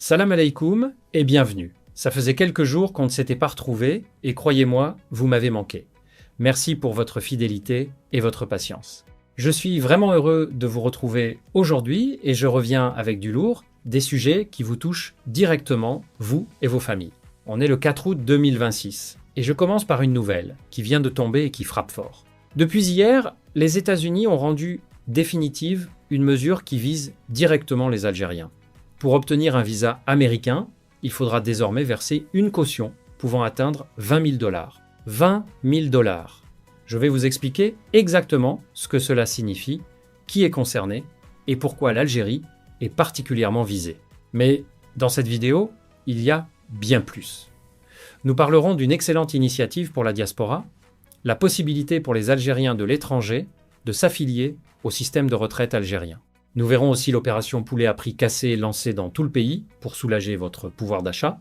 Salam alaikum et bienvenue. Ça faisait quelques jours qu'on ne s'était pas retrouvés et croyez-moi, vous m'avez manqué. Merci pour votre fidélité et votre patience. Je suis vraiment heureux de vous retrouver aujourd'hui et je reviens avec du lourd, des sujets qui vous touchent directement, vous et vos familles. On est le 4 août 2026 et je commence par une nouvelle qui vient de tomber et qui frappe fort. Depuis hier, les États-Unis ont rendu définitive une mesure qui vise directement les Algériens. Pour obtenir un visa américain, il faudra désormais verser une caution pouvant atteindre 20 000 $. 20 000 $. Je vais vous expliquer exactement ce que cela signifie, qui est concerné et pourquoi l'Algérie est particulièrement visée. Mais dans cette vidéo, il y a bien plus. Nous parlerons d'une excellente initiative pour la diaspora, la possibilité pour les Algériens de l'étranger de s'affilier au système de retraite algérien. Nous verrons aussi l'opération poulet à prix cassé lancée dans tout le pays pour soulager votre pouvoir d'achat.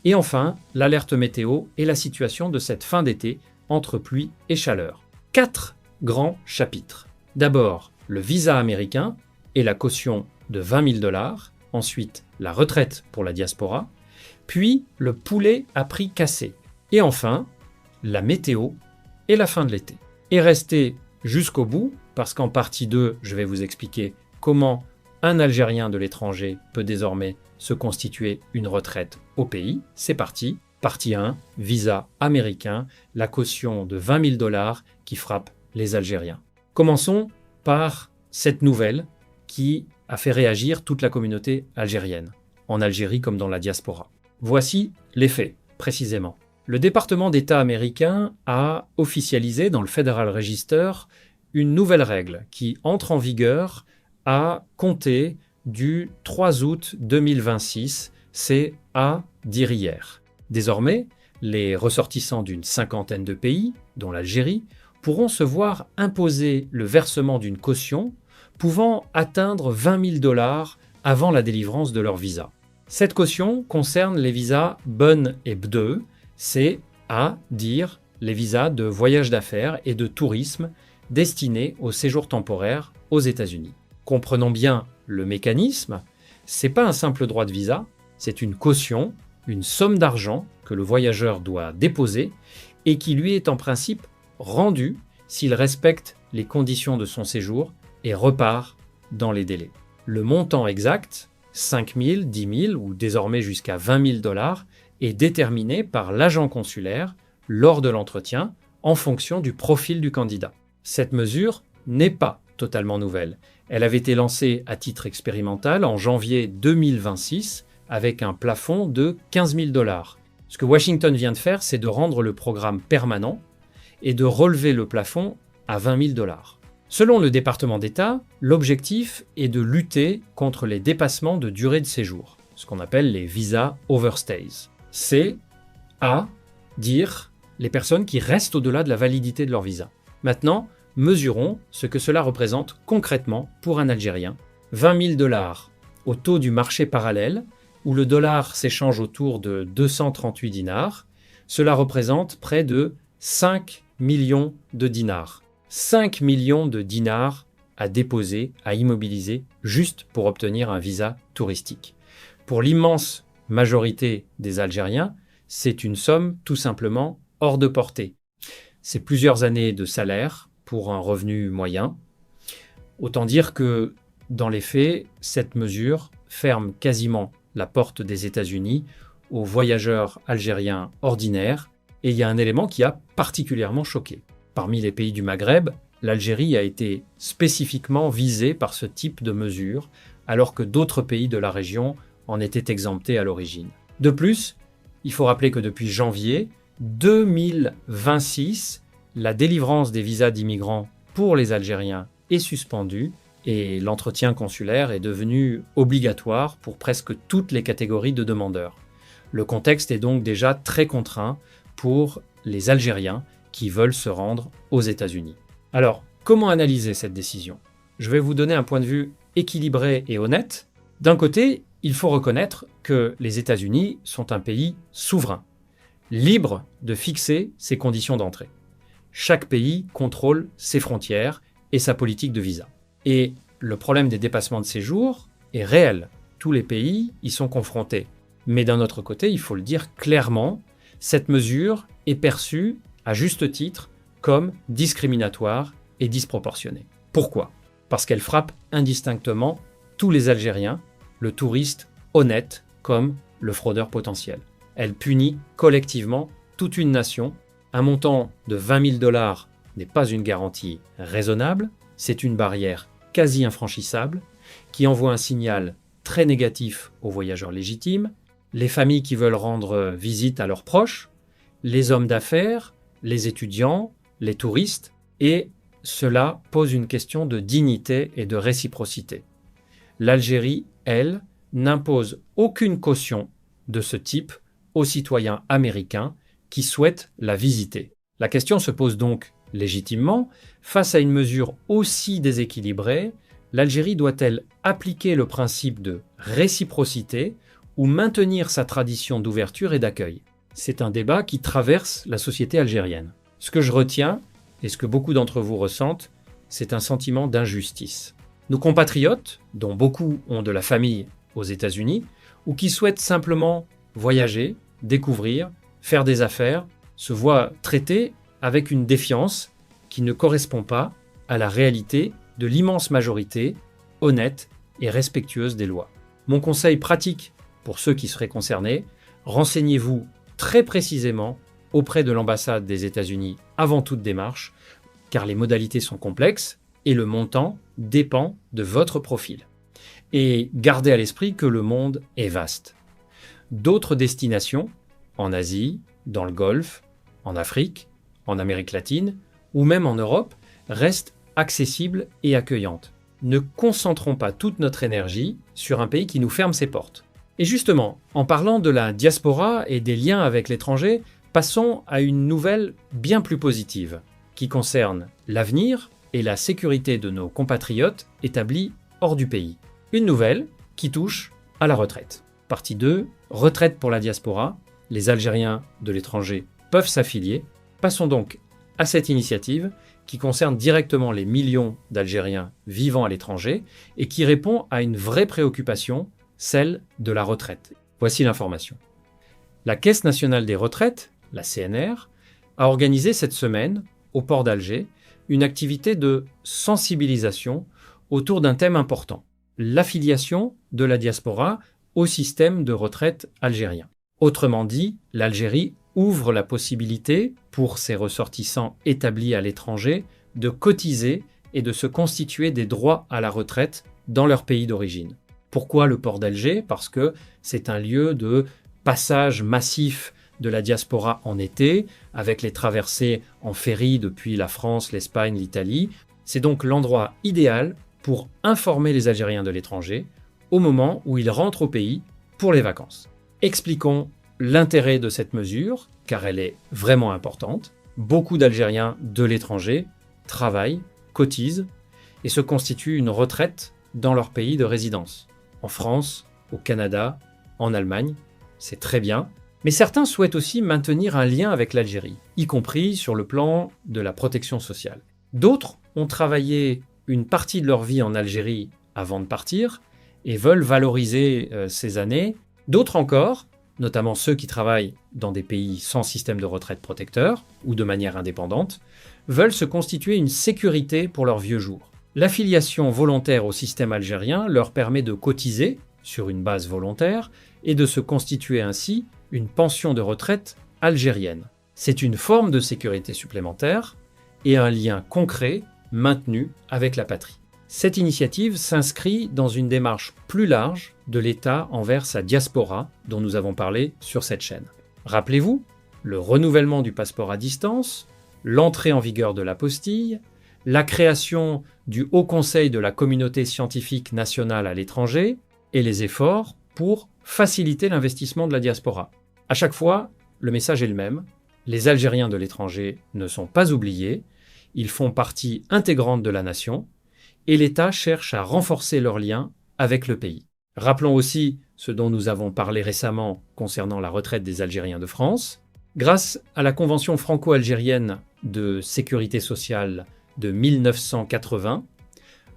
Et enfin, l'alerte météo et la situation de cette fin d'été entre pluie et chaleur. 4 grands chapitres. D'abord, le visa américain et la caution de 20 000 $. Ensuite, la retraite pour la diaspora. Puis, le poulet à prix cassé. Et enfin, la météo et la fin de l'été. Et restez jusqu'au bout, parce qu'en partie 2, je vais vous expliquer comment un Algérien de l'étranger peut désormais se constituer une retraite au pays. C'est parti. Partie 1, visa américain, la caution de 20 000 $ qui frappe les Algériens. Commençons par cette nouvelle qui a fait réagir toute la communauté algérienne, en Algérie comme dans la diaspora. Voici les faits, précisément. Le département d'État américain a officialisé dans le Federal Register une nouvelle règle qui entre en vigueur à compter du 3 août 2026, c'est à dire hier. Désormais, les ressortissants d'une cinquantaine de pays, dont l'Algérie, pourront se voir imposer le versement d'une caution pouvant atteindre 20 000 $ avant la délivrance de leur visa. Cette caution concerne les visas BON et BDE, c'est à dire les visas de voyage d'affaires et de tourisme destinés au séjour temporaire aux États-Unis. Comprenons bien le mécanisme, c'est pas un simple droit de visa, c'est une caution, une somme d'argent que le voyageur doit déposer et qui lui est en principe rendue s'il respecte les conditions de son séjour et repart dans les délais. Le montant exact, 5 000, 10 000 ou désormais jusqu'à 20 000 $, est déterminé par l'agent consulaire lors de l'entretien en fonction du profil du candidat. Cette mesure n'est pas totalement nouvelle. Elle avait été lancée à titre expérimental en janvier 2026 avec un plafond de 15 000 $. Ce que Washington vient de faire, c'est de rendre le programme permanent et de relever le plafond à 20 000 $. Selon le département d'État, l'objectif est de lutter contre les dépassements de durée de séjour, ce qu'on appelle les visas overstays. C'est à dire les personnes qui restent au-delà de la validité de leur visa. Maintenant, mesurons ce que cela représente concrètement pour un Algérien. 20 000 $ au taux du marché parallèle, où le dollar s'échange autour de 238 dinars. Cela représente près de 5 millions de dinars. 5 millions de dinars à déposer, à immobiliser, juste pour obtenir un visa touristique. Pour l'immense majorité des Algériens, c'est une somme tout simplement hors de portée. C'est plusieurs années de salaire pour un revenu moyen. Autant dire que, dans les faits, cette mesure ferme quasiment la porte des États-Unis aux voyageurs algériens ordinaires, et il y a un élément qui a particulièrement choqué. Parmi les pays du Maghreb, l'Algérie a été spécifiquement visée par ce type de mesure, alors que d'autres pays de la région en étaient exemptés à l'origine. De plus, il faut rappeler que depuis janvier 2026, la délivrance des visas d'immigrants pour les Algériens est suspendue et l'entretien consulaire est devenu obligatoire pour presque toutes les catégories de demandeurs. Le contexte est donc déjà très contraint pour les Algériens qui veulent se rendre aux États-Unis. Alors, comment analyser cette décision ? Je vais vous donner un point de vue équilibré et honnête. D'un côté, il faut reconnaître que les États-Unis sont un pays souverain, libre de fixer ses conditions d'entrée. Chaque pays contrôle ses frontières et sa politique de visa. Et le problème des dépassements de séjour est réel. tous les pays y sont confrontés. Mais d'un autre côté, il faut le dire clairement, cette mesure est perçue, à juste titre, comme discriminatoire et disproportionnée. Pourquoi ? Parce qu'elle frappe indistinctement tous les Algériens, le touriste honnête comme le fraudeur potentiel. Elle punit collectivement toute une nation. Un montant de 20 000 $ n'est pas une garantie raisonnable, c'est une barrière quasi infranchissable qui envoie un signal très négatif aux voyageurs légitimes, les familles qui veulent rendre visite à leurs proches, les hommes d'affaires, les étudiants, les touristes, et cela pose une question de dignité et de réciprocité. L'Algérie, elle, n'impose aucune caution de ce type aux citoyens américains qui souhaitent la visiter. La question se pose donc légitimement, face à une mesure aussi déséquilibrée, l'Algérie doit-elle appliquer le principe de réciprocité ou maintenir sa tradition d'ouverture et d'accueil ? C'est un débat qui traverse la société algérienne. Ce que je retiens, et ce que beaucoup d'entre vous ressentent, c'est un sentiment d'injustice. Nos compatriotes, dont beaucoup ont de la famille aux États-Unis, ou qui souhaitent simplement voyager, découvrir, faire des affaires, se voient traités avec une défiance qui ne correspond pas à la réalité de l'immense majorité honnête et respectueuse des lois. Mon conseil pratique pour ceux qui seraient concernés, renseignez-vous très précisément auprès de l'ambassade des États-Unis avant toute démarche, car les modalités sont complexes et le montant dépend de votre profil. Et gardez à l'esprit que le monde est vaste. D'autres destinations, en Asie, dans le Golfe, en Afrique, en Amérique latine ou même en Europe, restent accessibles et accueillantes. Ne concentrons pas toute notre énergie sur un pays qui nous ferme ses portes. Et justement, en parlant de la diaspora et des liens avec l'étranger, passons à une nouvelle bien plus positive, qui concerne l'avenir et la sécurité de nos compatriotes établis hors du pays. Une nouvelle qui touche à la retraite. Partie 2, retraite pour la diaspora. Les Algériens de l'étranger peuvent s'affilier. Passons donc à cette initiative qui concerne directement les millions d'Algériens vivant à l'étranger et qui répond à une vraie préoccupation, celle de la retraite. Voici l'information. La Caisse nationale des retraites, la CNR, a organisé cette semaine, au port d'Alger, une activité de sensibilisation autour d'un thème important, l'affiliation de la diaspora au système de retraite algérien. Autrement dit, l'Algérie ouvre la possibilité pour ses ressortissants établis à l'étranger de cotiser et de se constituer des droits à la retraite dans leur pays d'origine. Pourquoi le port d'Alger ? Parce que c'est un lieu de passage massif de la diaspora en été, avec les traversées en ferry depuis la France, l'Espagne, l'Italie. C'est donc l'endroit idéal pour informer les Algériens de l'étranger au moment où ils rentrent au pays pour les vacances. Expliquons l'intérêt de cette mesure, car elle est vraiment importante. Beaucoup d'Algériens de l'étranger travaillent, cotisent et se constituent une retraite dans leur pays de résidence. En France, au Canada, en Allemagne, c'est très bien. Mais certains souhaitent aussi maintenir un lien avec l'Algérie, y compris sur le plan de la protection sociale. D'autres ont travaillé une partie de leur vie en Algérie avant de partir et veulent valoriser ces années. D'autres encore, notamment ceux qui travaillent dans des pays sans système de retraite protecteur ou de manière indépendante, veulent se constituer une sécurité pour leurs vieux jours. L'affiliation volontaire au système algérien leur permet de cotiser sur une base volontaire et de se constituer ainsi une pension de retraite algérienne. C'est une forme de sécurité supplémentaire et un lien concret maintenu avec la patrie. Cette initiative s'inscrit dans une démarche plus large de l'État envers sa diaspora dont nous avons parlé sur cette chaîne. Rappelez-vous, le renouvellement du passeport à distance, l'entrée en vigueur de l'apostille, la création du Haut Conseil de la communauté scientifique nationale à l'étranger et les efforts pour faciliter l'investissement de la diaspora. À chaque fois, le message est le même. Les Algériens de l'étranger ne sont pas oubliés, ils font partie intégrante de la nation et l'État cherche à renforcer leurs liens avec le pays. Rappelons aussi ce dont nous avons parlé récemment concernant la retraite des Algériens de France. Grâce à la Convention franco-algérienne de sécurité sociale de 1980,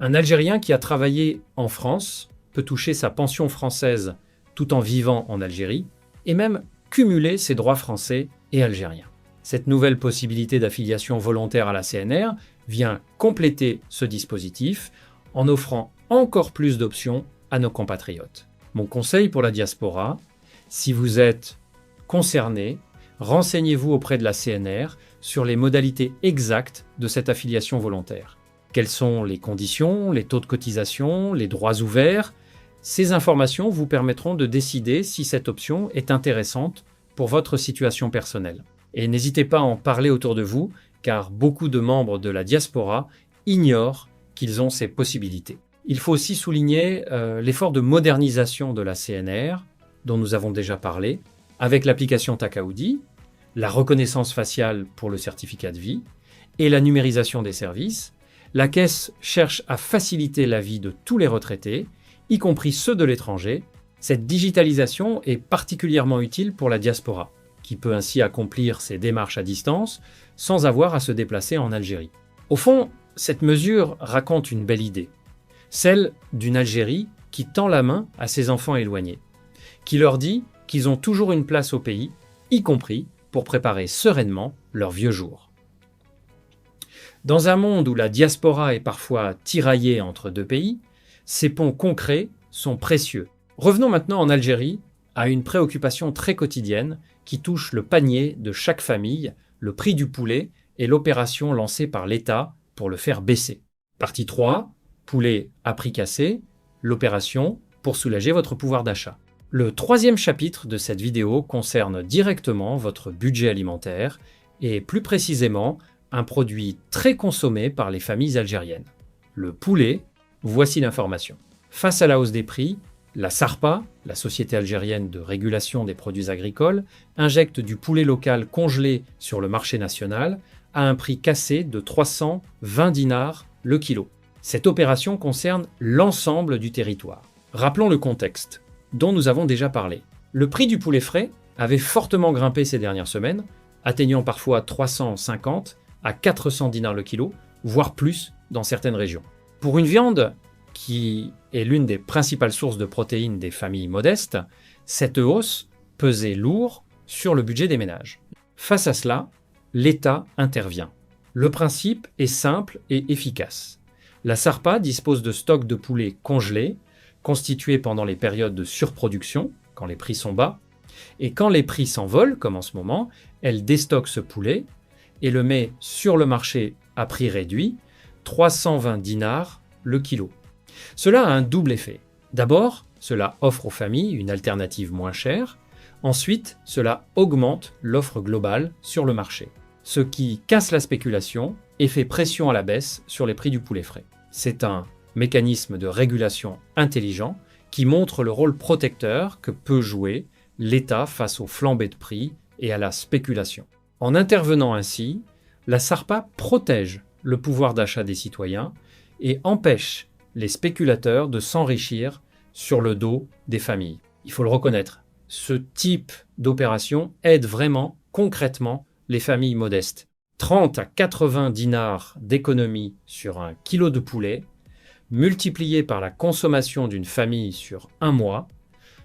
un Algérien qui a travaillé en France peut toucher sa pension française tout en vivant en Algérie, et même cumuler ses droits français et algériens. Cette nouvelle possibilité d'affiliation volontaire à la CNR vient compléter ce dispositif en offrant encore plus d'options à nos compatriotes. Mon conseil pour la diaspora, si vous êtes concerné, renseignez-vous auprès de la CNR sur les modalités exactes de cette affiliation volontaire. Quelles sont les conditions, les taux de cotisation, les droits ouverts? Ces informations vous permettront de décider si cette option est intéressante pour votre situation personnelle. Et n'hésitez pas à en parler autour de vous, car beaucoup de membres de la diaspora ignorent qu'ils ont ces possibilités. Il faut aussi souligner l'effort de modernisation de la CNR, dont nous avons déjà parlé, avec l'application Takaoudi, la reconnaissance faciale pour le certificat de vie et la numérisation des services. La Caisse cherche à faciliter la vie de tous les retraités, y compris ceux de l'étranger. Cette digitalisation est particulièrement utile pour la diaspora, qui peut ainsi accomplir ses démarches à distance sans avoir à se déplacer en Algérie. Au fond, cette mesure raconte une belle idée, celle d'une Algérie qui tend la main à ses enfants éloignés, qui leur dit qu'ils ont toujours une place au pays, y compris pour préparer sereinement leurs vieux jours. Dans un monde où la diaspora est parfois tiraillée entre deux pays, ces ponts concrets sont précieux. Revenons maintenant en Algérie à une préoccupation très quotidienne qui touche le panier de chaque famille, le prix du poulet et l'opération lancée par l'État pour le faire baisser. Partie 3, poulet à prix cassé, l'opération pour soulager votre pouvoir d'achat. Le troisième chapitre de cette vidéo concerne directement votre budget alimentaire et plus précisément un produit très consommé par les familles algériennes. Le poulet, voici l'information. Face à la hausse des prix, la SARPA, la Société algérienne de régulation des produits agricoles, injecte du poulet local congelé sur le marché national à un prix cassé de 320 dinars le kilo. Cette opération concerne l'ensemble du territoire. Rappelons le contexte, dont nous avons déjà parlé. Le prix du poulet frais avait fortement grimpé ces dernières semaines, atteignant parfois 350 à 400 dinars le kilo, voire plus dans certaines régions. Pour une viande qui est l'une des principales sources de protéines des familles modestes, cette hausse pesait lourd sur le budget des ménages. Face à cela, l'État intervient. Le principe est simple et efficace. La SARPA dispose de stocks de poulet congelés, constitués pendant les périodes de surproduction, quand les prix sont bas, et quand les prix s'envolent, comme en ce moment, elle déstocke ce poulet et le met sur le marché à prix réduit, 320 dinars le kilo. Cela a un double effet. D'abord, cela offre aux familles une alternative moins chère. Ensuite, cela augmente l'offre globale sur le marché, ce qui casse la spéculation et fait pression à la baisse sur les prix du poulet frais. C'est un mécanisme de régulation intelligent qui montre le rôle protecteur que peut jouer l'État face aux flambées de prix et à la spéculation. En intervenant ainsi, la SARPA protège le pouvoir d'achat des citoyens et empêche les spéculateurs de s'enrichir sur le dos des familles. Il faut le reconnaître, ce type d'opération aide vraiment concrètement les familles modestes. 30 à 80 dinars d'économie sur un kilo de poulet, multiplié par la consommation d'une famille sur un mois,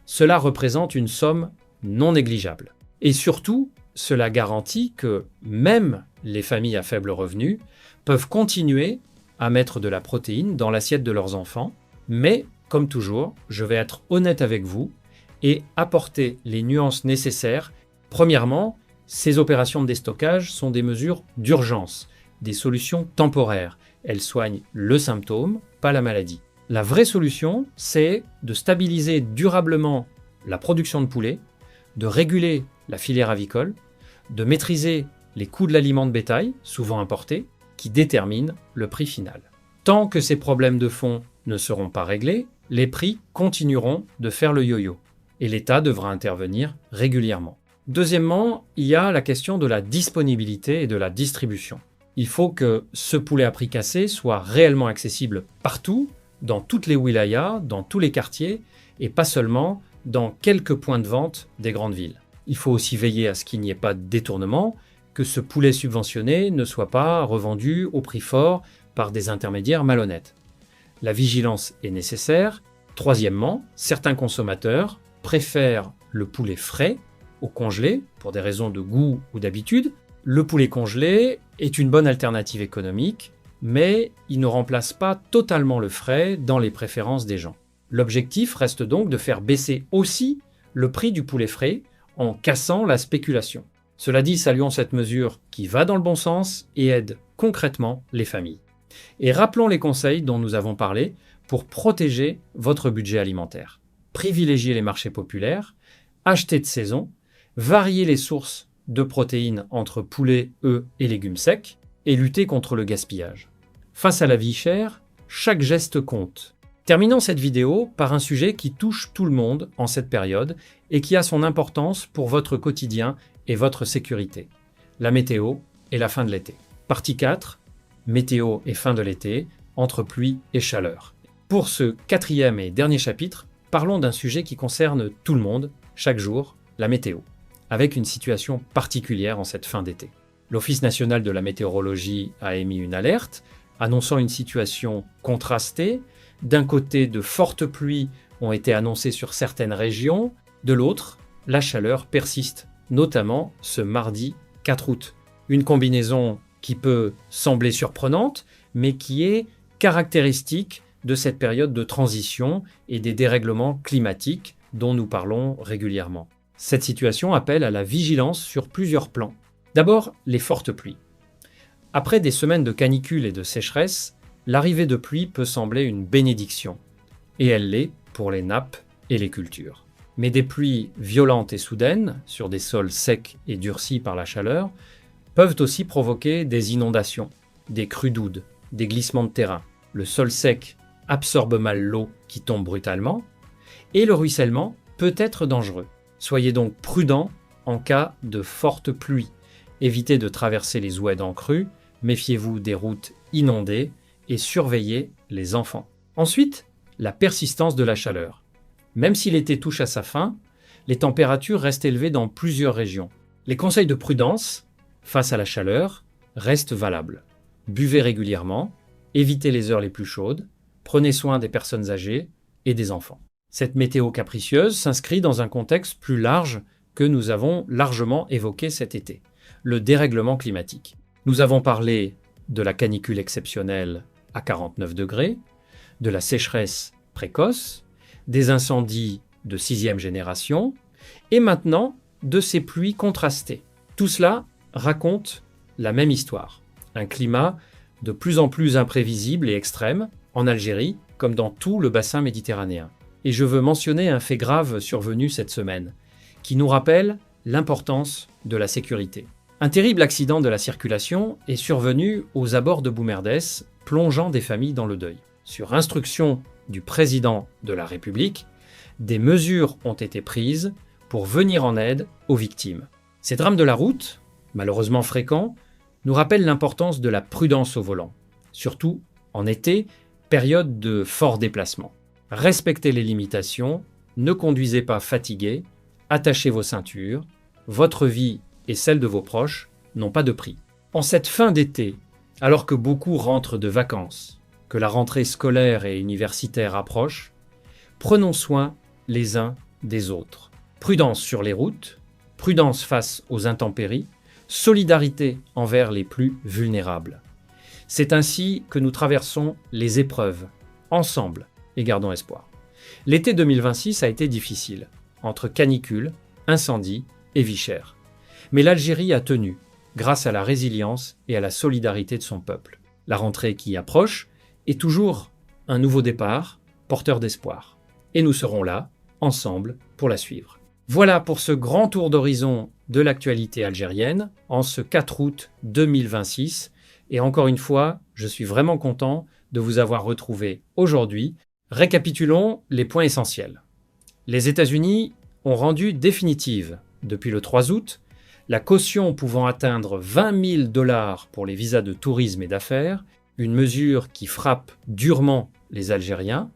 cela représente une somme non négligeable. Et surtout, cela garantit que même les familles à faible revenu peuvent continuer à mettre de la protéine dans l'assiette de leurs enfants, mais comme toujours, je vais être honnête avec vous et apporter les nuances nécessaires. Premièrement, ces opérations de déstockage sont des mesures d'urgence, des solutions temporaires. Elles soignent le symptôme, pas la maladie. La vraie solution, c'est de stabiliser durablement la production de poulet, de réguler la filière avicole, de maîtriser les coûts de l'aliment de bétail, souvent importé, qui déterminent le prix final. Tant que ces problèmes de fond ne seront pas réglés, les prix continueront de faire le yo-yo et l'État devra intervenir régulièrement. Deuxièmement, il y a la question de la disponibilité et de la distribution. Il faut que ce poulet à prix cassé soit réellement accessible partout, dans toutes les wilayas, dans tous les quartiers, et pas seulement dans quelques points de vente des grandes villes. Il faut aussi veiller à ce qu'il n'y ait pas de détournement, que ce poulet subventionné ne soit pas revendu au prix fort par des intermédiaires malhonnêtes. La vigilance est nécessaire, Troisièmement, certains consommateurs préfèrent le poulet frais au congelé pour des raisons de goût ou d'habitude. Le poulet congelé est une bonne alternative économique, mais il ne remplace pas totalement le frais dans les préférences des gens. L'objectif reste donc de faire baisser aussi le prix du poulet frais en cassant la spéculation. Cela dit, saluons cette mesure qui va dans le bon sens et aide concrètement les familles. Et rappelons les conseils dont nous avons parlé pour protéger votre budget alimentaire. Privilégiez les marchés populaires, achetez de saison, variez les sources de protéines entre poulet, œufs et légumes secs et luttez contre le gaspillage. Face à la vie chère, chaque geste compte. Terminons cette vidéo par un sujet qui touche tout le monde en cette période et qui a son importance pour votre quotidien et votre sécurité. La météo et la fin de l'été. Partie 4, météo et fin de l'été, entre pluie et chaleur. Pour ce 4e et dernier chapitre, parlons d'un sujet qui concerne tout le monde, chaque jour, la météo, avec une situation particulière en cette fin d'été. L'Office national de la météorologie a émis une alerte, annonçant une situation contrastée. D'un côté, de fortes pluies ont été annoncées sur certaines régions, de l'autre, la chaleur persiste, notamment ce mardi 4 août. Une combinaison qui peut sembler surprenante, mais qui est caractéristique de cette période de transition et des dérèglements climatiques dont nous parlons régulièrement. Cette situation appelle à la vigilance sur plusieurs plans. D'abord, les fortes pluies. Après des semaines de canicule et de sécheresse, l'arrivée de pluie peut sembler une bénédiction, et elle l'est pour les nappes et les cultures. Mais des pluies violentes et soudaines, sur des sols secs et durcis par la chaleur, peuvent aussi provoquer des inondations, des crues doudes, des glissements de terrain. Le sol sec absorbe mal l'eau qui tombe brutalement, et le ruissellement peut être dangereux. Soyez donc prudents en cas de forte pluie. Évitez de traverser les oueds en crue, méfiez-vous des routes inondées et surveillez les enfants. Ensuite, la persistance de la chaleur. Même si l'été touche à sa fin, les températures restent élevées dans plusieurs régions. Les conseils de prudence face à la chaleur restent valables. Buvez régulièrement, évitez les heures les plus chaudes, prenez soin des personnes âgées et des enfants. Cette météo capricieuse s'inscrit dans un contexte plus large que nous avons largement évoqué cet été, le dérèglement climatique. Nous avons parlé de la canicule exceptionnelle à 49 degrés, de la sécheresse précoce, des incendies de 6e génération, et maintenant de ces pluies contrastées. Tout cela raconte la même histoire. Un climat de plus en plus imprévisible et extrême en Algérie, comme dans tout le bassin méditerranéen. Et je veux mentionner un fait grave survenu cette semaine, qui nous rappelle l'importance de la sécurité. Un terrible accident de la circulation est survenu aux abords de Boumerdès, plongeant des familles dans le deuil. Sur instruction du président de la République, des mesures ont été prises pour venir en aide aux victimes. Ces drames de la route, malheureusement fréquents, nous rappellent l'importance de la prudence au volant, surtout en été, période de fort déplacement. Respectez les limitations, ne conduisez pas fatigué, attachez vos ceintures, votre vie et celle de vos proches n'ont pas de prix. En cette fin d'été, alors que beaucoup rentrent de vacances, que la rentrée scolaire et universitaire approche, prenons soin les uns des autres. Prudence sur les routes, prudence face aux intempéries, solidarité envers les plus vulnérables. C'est ainsi que nous traversons les épreuves, ensemble, et gardons espoir. L'été 2026 a été difficile, entre canicule, incendie et vie chère. Mais l'Algérie a tenu, grâce à la résilience et à la solidarité de son peuple. La rentrée qui approche est toujours un nouveau départ, porteur d'espoir. Et nous serons là, ensemble, pour la suivre. Voilà pour ce grand tour d'horizon de l'actualité algérienne en ce 4 août 2026. Et encore une fois, je suis vraiment content de vous avoir retrouvé aujourd'hui. Récapitulons les points essentiels. Les États-Unis ont rendu définitive, depuis le 3 août, la caution pouvant atteindre 20 000 $ pour les visas de tourisme et d'affaires, une mesure qui frappe durement les Algériens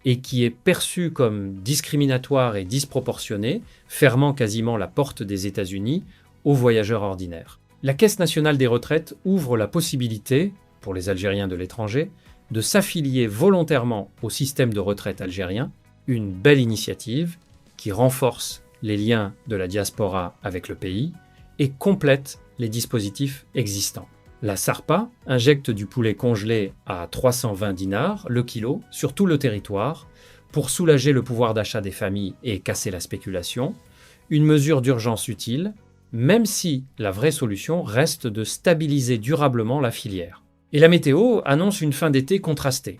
et qui est perçue comme discriminatoire et disproportionnée, fermant quasiment la porte des États-Unis aux voyageurs ordinaires. La Caisse nationale des retraites ouvre la possibilité, pour les Algériens de l'étranger, de s'affilier volontairement au système de retraite algérien une belle initiative qui renforce les liens de la diaspora avec le pays et complète les dispositifs existants. La SARPA injecte du poulet congelé à 320 dinars le kilo sur tout le territoire pour soulager le pouvoir d'achat des familles et casser la spéculation, une mesure d'urgence utile, même si la vraie solution reste de stabiliser durablement la filière. Et la météo annonce une fin d'été contrastée,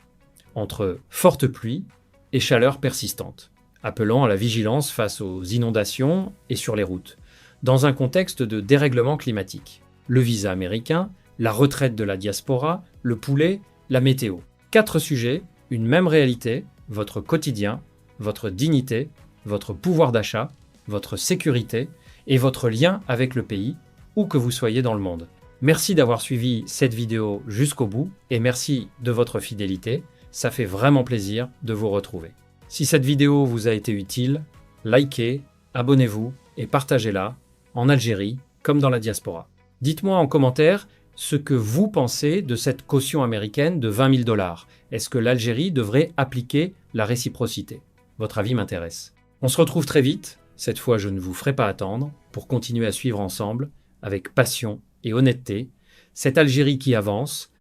entre fortes pluies et chaleur persistante, appelant à la vigilance face aux inondations et sur les routes, dans un contexte de dérèglement climatique. Le visa américain, la retraite de la diaspora, le poulet, la météo. 4 sujets, une même réalité, votre quotidien, votre dignité, votre pouvoir d'achat, votre sécurité et votre lien avec le pays, où que vous soyez dans le monde. Merci d'avoir suivi cette vidéo jusqu'au bout et merci de votre fidélité. Ça fait vraiment plaisir de vous retrouver. Si cette vidéo vous a été utile, likez, abonnez-vous et partagez-la en Algérie comme dans la diaspora. Dites-moi en commentaire ce que vous pensez de cette caution américaine de 20 000 $. Est-ce que l'Algérie devrait appliquer la réciprocité? Votre avis m'intéresse. On se retrouve très vite, cette fois je ne vous ferai pas attendre, pour continuer à suivre ensemble, avec passion et honnêteté, cette Algérie qui avance,